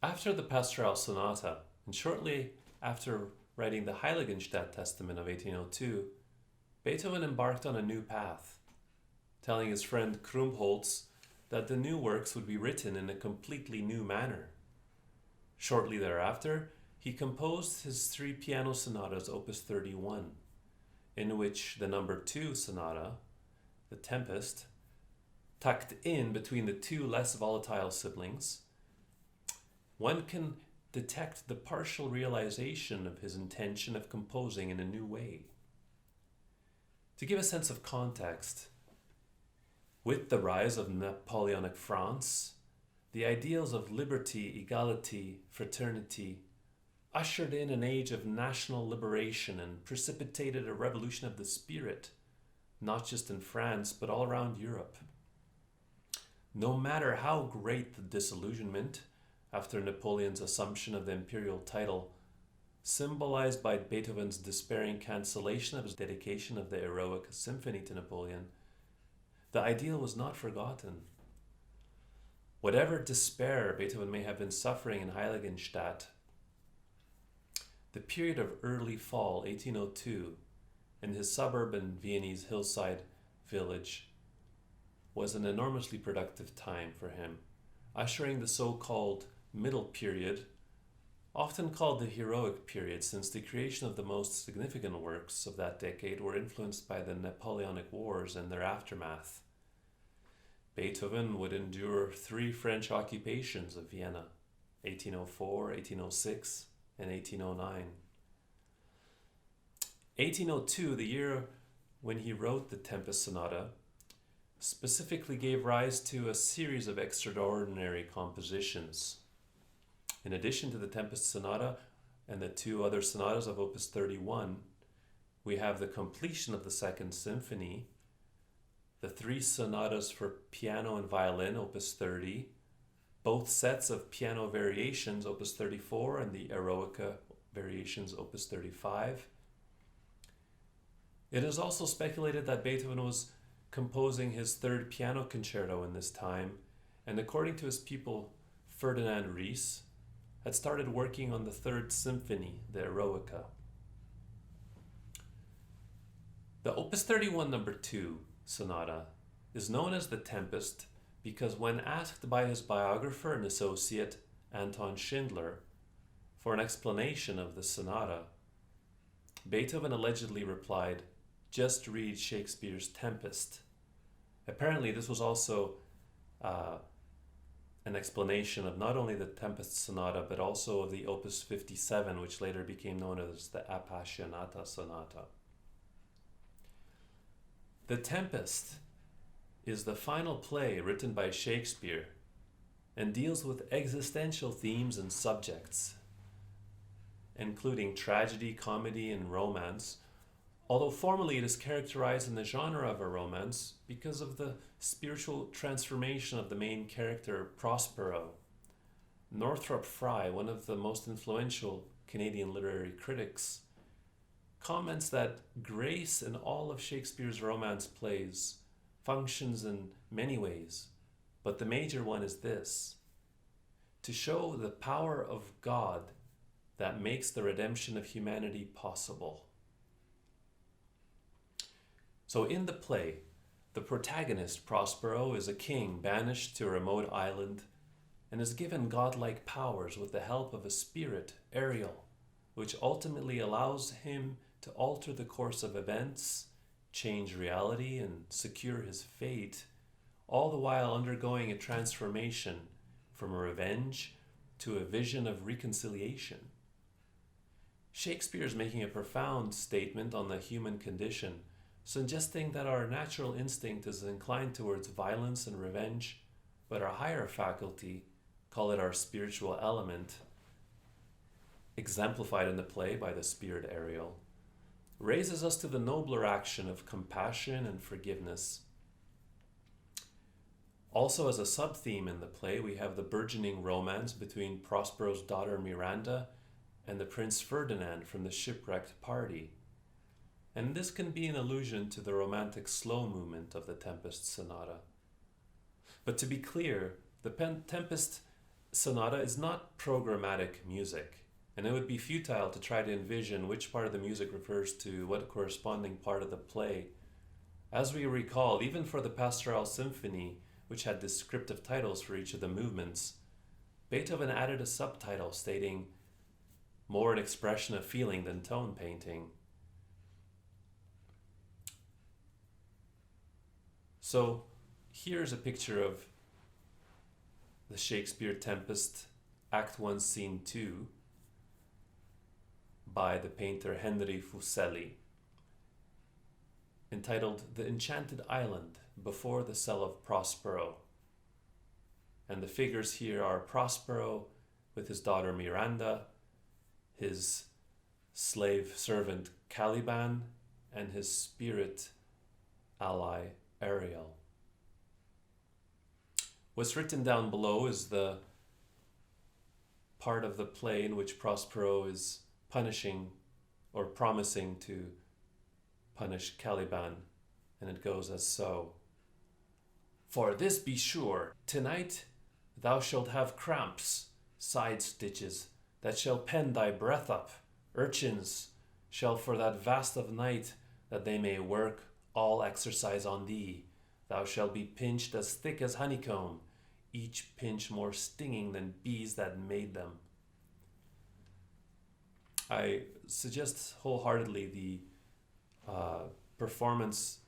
After the Pastoral Sonata, and shortly after writing the Heiligenstadt Testament of 1802, Beethoven embarked on a new path, telling his friend Krumholtz that the new works would be written in a completely new manner. Shortly thereafter, he composed his three piano sonatas, Opus 31, in which the number 2 sonata, the Tempest, tucked in between the two less volatile siblings, one can detect the partial realization of his intention of composing in a new way. To give a sense of context, with the rise of Napoleonic France, the ideals of liberty, equality, fraternity ushered in an age of national liberation and precipitated a revolution of the spirit, not just in France, but all around Europe. No matter how great the disillusionment after Napoleon's assumption of the imperial title, symbolized by Beethoven's despairing cancellation of his dedication of the heroic symphony to Napoleon, the ideal was not forgotten. Whatever despair Beethoven may have been suffering in Heiligenstadt, the period of early fall, 1802, in his suburban Viennese hillside village was an enormously productive time for him, ushering the so-called middle period, often called the heroic period, since the creation of the most significant works of that decade were influenced by the Napoleonic Wars and their aftermath. Beethoven would endure 3 French occupations of Vienna, 1804, 1806, and 1809. 1802, the year when he wrote the Tempest Sonata, specifically gave rise to a series of extraordinary compositions. In addition to the Tempest Sonata and the 2 other sonatas of Opus 31, we have the completion of the Second Symphony, the 3 sonatas for piano and violin, Opus 30, both sets of piano variations, Opus 34, and the Eroica variations, Opus 35. It is also speculated that Beethoven was composing his 3rd piano concerto in this time, and according to his pupil Ferdinand Ries, had started working on the 3rd symphony, the Eroica. The Opus 31 number 2 sonata is known as the Tempest because when asked by his biographer and associate Anton Schindler for an explanation of the sonata, Beethoven allegedly replied, "Just read Shakespeare's Tempest." Apparently, this was also an explanation of not only the Tempest Sonata, but also of the Opus 57, which later became known as the Appassionata Sonata. The Tempest is the final play written by Shakespeare and deals with existential themes and subjects, including tragedy, comedy, and romance, although formally it is characterized in the genre of a romance because of the spiritual transformation of the main character, Prospero. Northrop Frye, one of the most influential Canadian literary critics, comments that grace in all of Shakespeare's romance plays functions in many ways, but the major one is this: to show the power of God that makes the redemption of humanity possible. So in the play, the protagonist, Prospero, is a king banished to a remote island and is given godlike powers with the help of a spirit, Ariel, which ultimately allows him to alter the course of events, change reality, and secure his fate, all the while undergoing a transformation from revenge to a vision of reconciliation. Shakespeare is making a profound statement on the human condition, suggesting that our natural instinct is inclined towards violence and revenge, but our higher faculty, call it our spiritual element, exemplified in the play by the spirit Ariel, raises us to the nobler action of compassion and forgiveness. Also, as a sub-theme in the play, we have the burgeoning romance between Prospero's daughter Miranda and the Prince Ferdinand from the shipwrecked party. And this can be an allusion to the romantic slow movement of the Tempest Sonata. But to be clear, the Tempest sonata is not programmatic music, and it would be futile to try to envision which part of the music refers to what corresponding part of the play. As we recall, even for the Pastoral Symphony, which had descriptive titles for each of the movements, Beethoven added a subtitle stating more an expression of feeling than tone painting. So here's a picture of the Shakespeare Tempest, Act 1, Scene 2, by the painter Henry Fuseli, entitled The Enchanted Island Before the Cell of Prospero. And the figures here are Prospero with his daughter Miranda, his slave servant Caliban, and his spirit ally Ariel. What's written down below is the part of the play in which Prospero is punishing or promising to punish Caliban, and it goes as so. For this be sure, tonight thou shalt have cramps, side stitches, that shall pen thy breath up. Urchins shall for that vast of night, that they may work all exercise on thee. Thou shalt be pinched as thick as honeycomb, each pinch more stinging than bees that made them. I suggest wholeheartedly the performance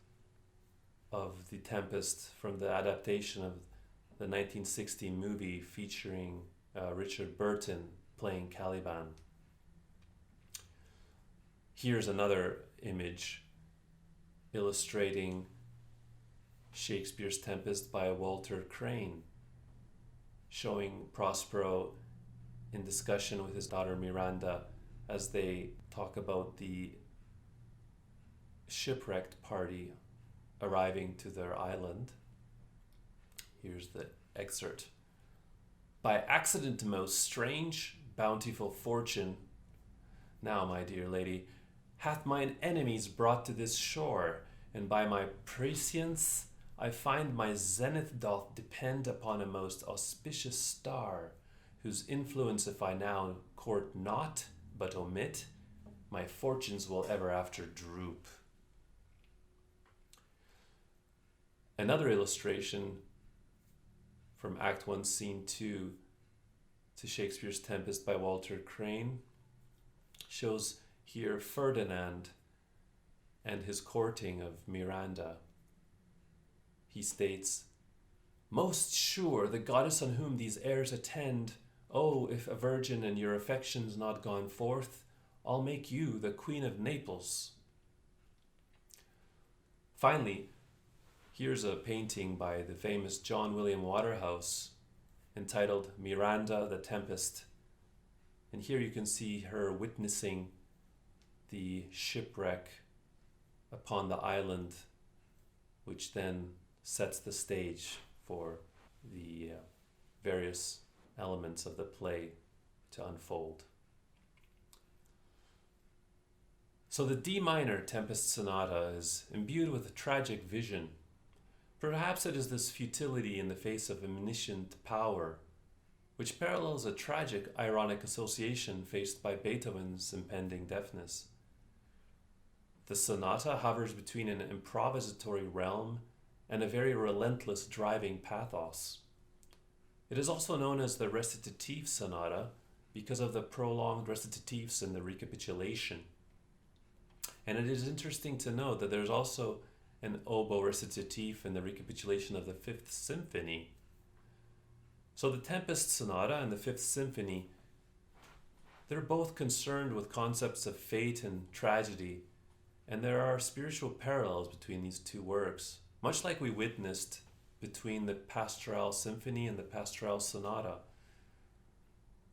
of The Tempest from the adaptation of the 1960 movie featuring Richard Burton playing Caliban. Here's another image illustrating Shakespeare's Tempest by Walter Crane, showing Prospero in discussion with his daughter Miranda as they talk about the shipwrecked party arriving to their island. Here's the excerpt. By accident most strange, bountiful fortune, now, my dear lady, hath mine enemies brought to this shore, and by my prescience I find my zenith doth depend upon a most auspicious star, whose influence if I now court not, but omit, my fortunes will ever after droop. Another illustration from Act 1, Scene 2 to Shakespeare's Tempest by Walter Crane shows here Ferdinand and his courting of Miranda. He states, most sure the goddess on whom these airs attend, oh, if a virgin and your affections not gone forth, I'll make you the Queen of Naples. Finally, here's a painting by the famous John William Waterhouse entitled Miranda the Tempest. And here you can see her witnessing the shipwreck upon the island, which then sets the stage for the various elements of the play to unfold. So the D minor Tempest Sonata is imbued with a tragic vision. Perhaps it is this futility in the face of omniscient power, which parallels a tragic ironic association faced by Beethoven's impending deafness. The sonata hovers between an improvisatory realm and a very relentless driving pathos. It is also known as the recitative sonata because of the prolonged recitatives in the recapitulation. And it is interesting to note that there's also an oboe recitative in the recapitulation of the Fifth Symphony. So the Tempest Sonata and the Fifth Symphony, they're both concerned with concepts of fate and tragedy, and there are spiritual parallels between these two works, much like we witnessed between the Pastoral Symphony and the Pastoral Sonata.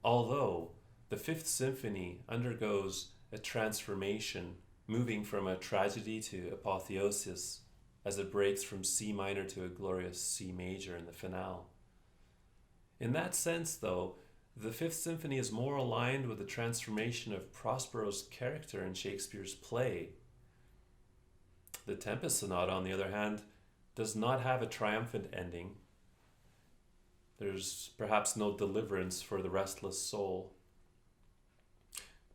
Although the Fifth Symphony undergoes a transformation, moving from a tragedy to apotheosis as it breaks from C minor to a glorious C major in the finale. In that sense, though, the Fifth Symphony is more aligned with the transformation of Prospero's character in Shakespeare's play. The Tempest Sonata, on the other hand, does not have a triumphant ending. There's perhaps no deliverance for the restless soul.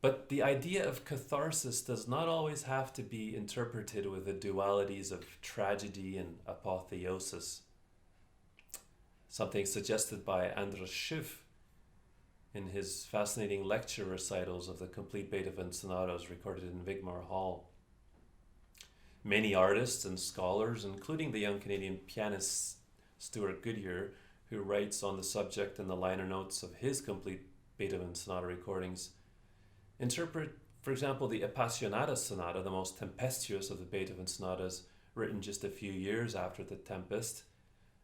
But the idea of catharsis does not always have to be interpreted with the dualities of tragedy and apotheosis. Something suggested by Andras Schiff in his fascinating lecture recitals of the complete Beethoven sonatas recorded in Wigmore Hall. Many artists and scholars, including the young Canadian pianist Stuart Goodyear, who writes on the subject in the liner notes of his complete Beethoven sonata recordings, interpret, for example, the Appassionata Sonata, the most tempestuous of the Beethoven sonatas, written just a few years after the Tempest,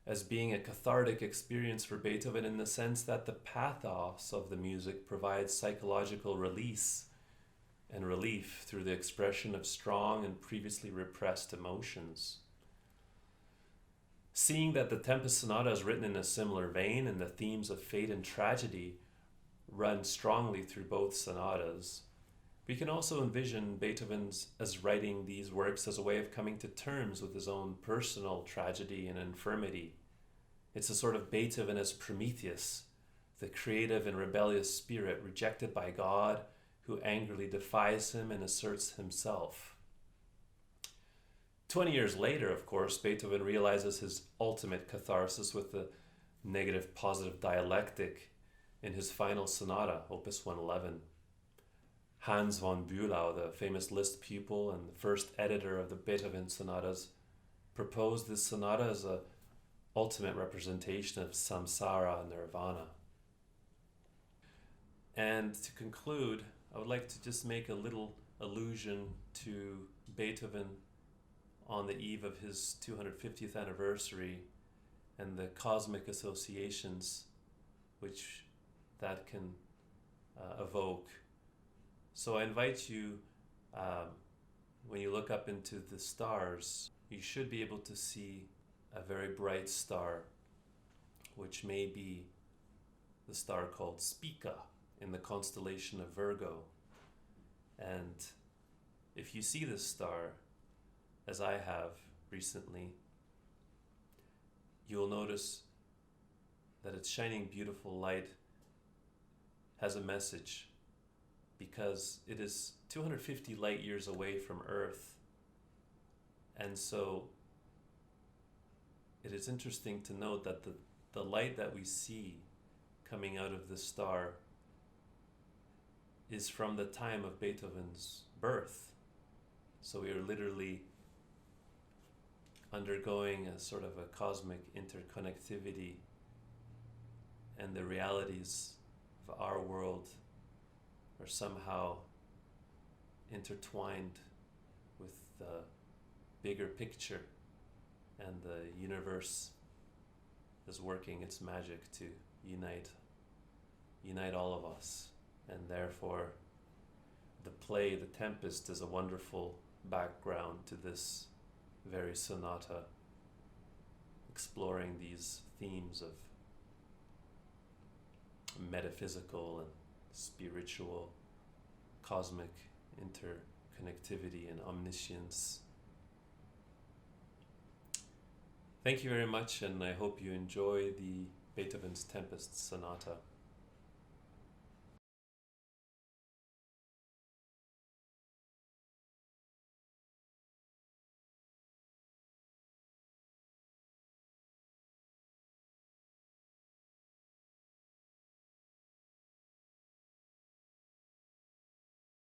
as being a cathartic experience for Beethoven in the sense that the pathos of the music provides psychological release and relief through the expression of strong and previously repressed emotions. Seeing that the Tempest Sonata is written in a similar vein and the themes of fate and tragedy run strongly through both sonatas, we can also envision Beethoven as writing these works as a way of coming to terms with his own personal tragedy and infirmity. It's a sort of Beethoven as Prometheus, the creative and rebellious spirit rejected by God, who angrily defies him and asserts himself. 20 years later, of course, Beethoven realizes his ultimate catharsis with the negative-positive dialectic in his final sonata, Opus 111. Hans von Bülow, the famous Liszt pupil and the first editor of the Beethoven sonatas, proposed this sonata as an ultimate representation of samsara and nirvana. And to conclude, I would like to just make a little allusion to Beethoven on the eve of his 250th anniversary and the cosmic associations which that can evoke. So I invite you, when you look up into the stars, you should be able to see a very bright star, which may be the star called Spica in the constellation of Virgo. And if you see this star, as I have recently, you will notice that its shining beautiful light has a message, because it is 250 light years away from Earth. And so it is interesting to note that the light that we see coming out of the star is from the time of Beethoven's birth. So we are literally undergoing a sort of a cosmic interconnectivity, and the realities of our world are somehow intertwined with the bigger picture, and the universe is working its magic to unite all of us. And therefore the play The Tempest is a wonderful background to this very sonata, exploring these themes of metaphysical and spiritual, cosmic interconnectivity and omniscience. Thank you very much, and I hope you enjoy the Beethoven's Tempest Sonata.